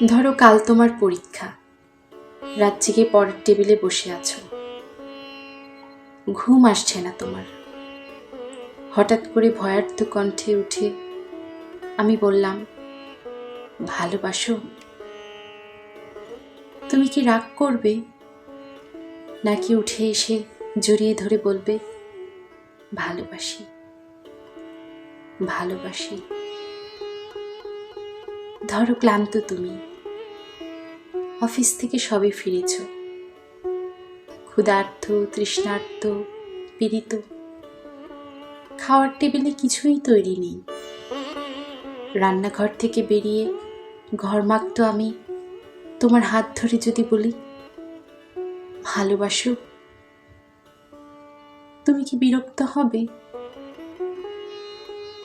ধরো কাল তোমার পরীক্ষা, রাত জেগে পড়ার টেবিলে বসে আছো, ঘুম আসছে না তোমার। হঠাৎ করে ভয়ার্থ কণ্ঠে উঠে আমি বললাম, ভালোবাসো? তুমি কি রাগ করবে, নাকি উঠে এসে জড়িয়ে ধরে বলবে, ভালোবাসি ভালোবাসি? ধরো ক্লান্ত তুমি, অফিস থেকে সবে ফিরেছ, ক্ষুধার্ত, তৃষ্ণার্ত, পীড়িত। খাওয়ার টেবিলে কিছুই তৈরি নেই। রান্নাঘর থেকে বেরিয়ে ঘরমাক্ত আমি তোমার হাত ধরে যদি বলি, ভালোবাসো? তুমি কি বিরক্ত হবে,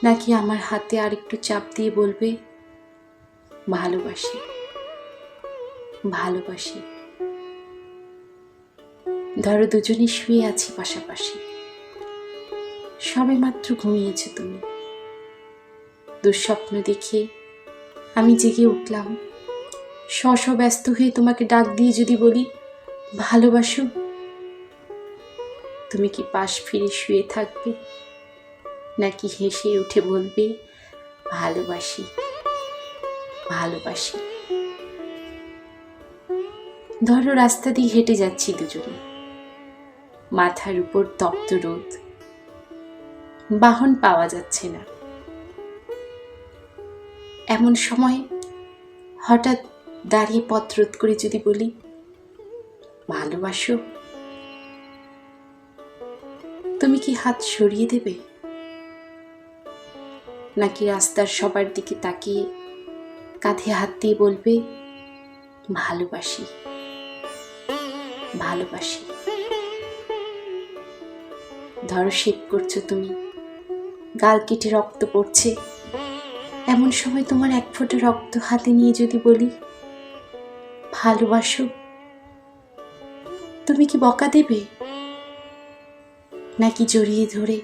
নাকি আমার হাতে আর একটু চাপ দিয়ে বলবে, ভালোবাসি ভালোবাসি? ধরো দুজনে শুয়ে আছি পাশাপাশি, সবে মাত্র ঘুমিয়েছো তুমি। দুঃস্বপ্ন দেখে আমি জেগে উঠলাম, ব্যস্ত হয়ে তোমাকে ডাক দিয়ে যদি বলি, ভালোবাসো? তুমি কি পাশ ফিরে শুয়ে থাকবে, নাকি হেসে উঠে বলবে, ভালোবাসি ভালোবাসি? ধরো রাস্তা দিয়ে হেঁটে যাচ্ছি দুজনে, মাথার উপর তপ্ত রোদ, বাহন পাওয়া যাচ্ছে না। এমন সময় হঠাৎ দাঁড়িয়ে পথ রোধ করে যদি বলি, ভালোবাসো? তুমি কি হাত সরিয়ে দেবে, নাকি রাস্তার সবার দিকে তাকিয়ে কাঁধে হাত দিয়ে বলবে, ভালোবাসি ভালোবাসি? ধরো শেভ করছো তুমি, গাল কেটে রক্ত পড়ছে। এমন সময় তোমার এক ফোঁটা রক্ত হাতে নিয়ে যদি বলি, ভালোবাসো? তুমি কি বকা দেবে, নাকি জড়িয়ে ধরে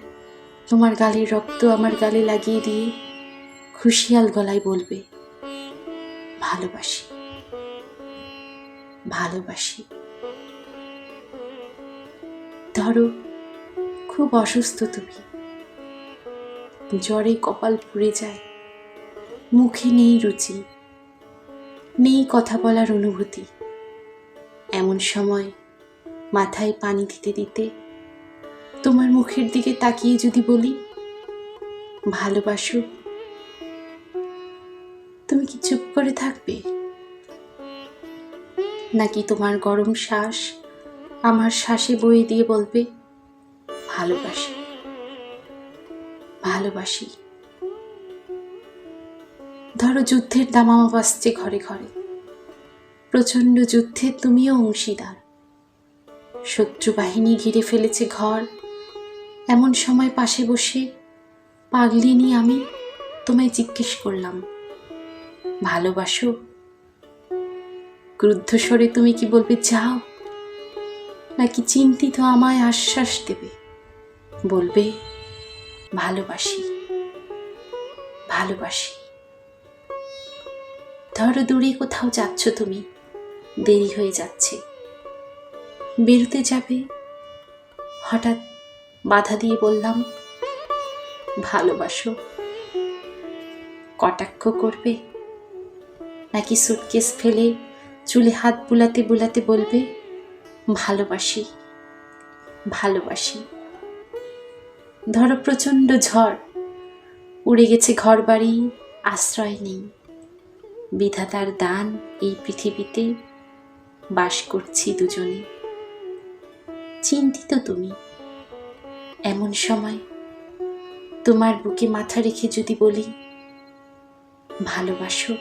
তোমার গালের রক্ত আমার গালে লাগিয়ে দিয়ে খুশিয়াল গলায় বলবে, ভালোবাসি ভালোবাসি? ধরো খুব অসুস্থ তুমি, জ্বরে কপাল পুড়ে যায়, মুখে নেই রুচি, নেই কথা বলার অনুভূতি। এমন সময় মাথায় পানি দিতে দিতে তোমার মুখের দিকে তাকিয়ে যদি বলি, ভালোবাসো? তুমি কি চুপ করে থাকবে, নাকি তোমার গরম শ্বাস আমার শ্বাসে বয়ে দিয়ে বলবে, ভালোবাসি ভালোবাসি? ধরো যুদ্ধের দামামা বাজছে ঘরে ঘরে, প্রচন্ড যুদ্ধে তুমিও অংশীদার, শত্রু বাহিনী ঘিরে ফেলেছে ঘর। এমন সময় পাশে বসে পাগলিনী আমি তোমায় জিজ্ঞেস করলাম, ভালোবাসো? ক্রুদ্ধ স্বরে তুমি কি বলবে, যাও, নাকি চিন্তিত আমায় আশ্বাস দেবে, বলবে, ভালোবাসি ভালোবাসি? ধরো দূরে কোথাও যাচ্ছ তুমি, দেরি হয়ে যাচ্ছে, বেরোতে যাবে, হঠাৎ বাধা দিয়ে বললাম, ভালোবাসো? কটাক্ষ করবে, নাকি সুটকেস ফেলে চুলে হাত বুলাতে বুলাতে বলবে, ভালোবাসি ভালোবাসি? ধরো প্রচন্ড ঝড়, উড়ে গেছে ঘর বাড়ি, আশ্রয় নেই, বিধাতার দান এই পৃথিবীতে, বাস করছি দুজনে। চিন্তিত তুমি, এমন সময় তোমার বুকে মাথা রেখে যদি বলি, ভালোবাসো?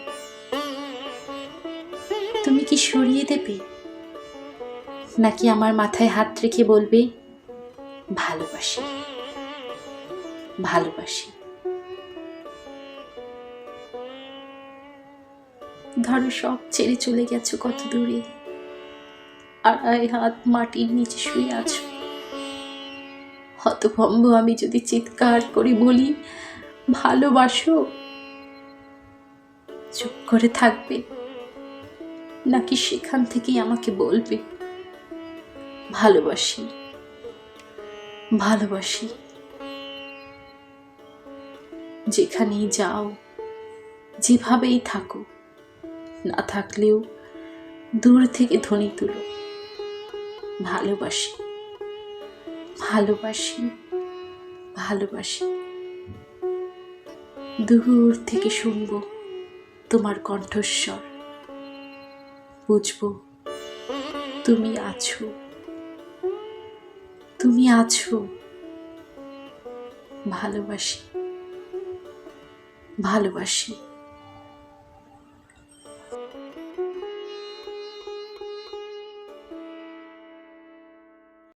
তুমি কি সরিয়ে দেবে, নাকি আমার মাথায় হাত রেখে বলবে, ভালোবাসি ভালোবাসি? ধরো সব ছেড়ে চলে গেছো কত দূরে, আড়াই হাত মাটির নিচে শুয়ে আছো। হতভম্ব আমি যদি চিৎকার করে বলি, ভালোবাসো? চুপ করে থাকবে, নাকি সেখান থেকেই আমাকে বলবে ভালোবাসি, ভালোবাসি? যেখানেই যাও, যেভাবেই থাকো, না থাকলেও দূর থেকে ধ্বনি তুলো ভালোবাসি, ভালোবাসি, ভালোবাসি। দূর থেকে শুনবো তোমার কণ্ঠস্বর, বুঝবো তুমি আছো, তুমি আছো। ভালোবাসি, ভালোবাসি।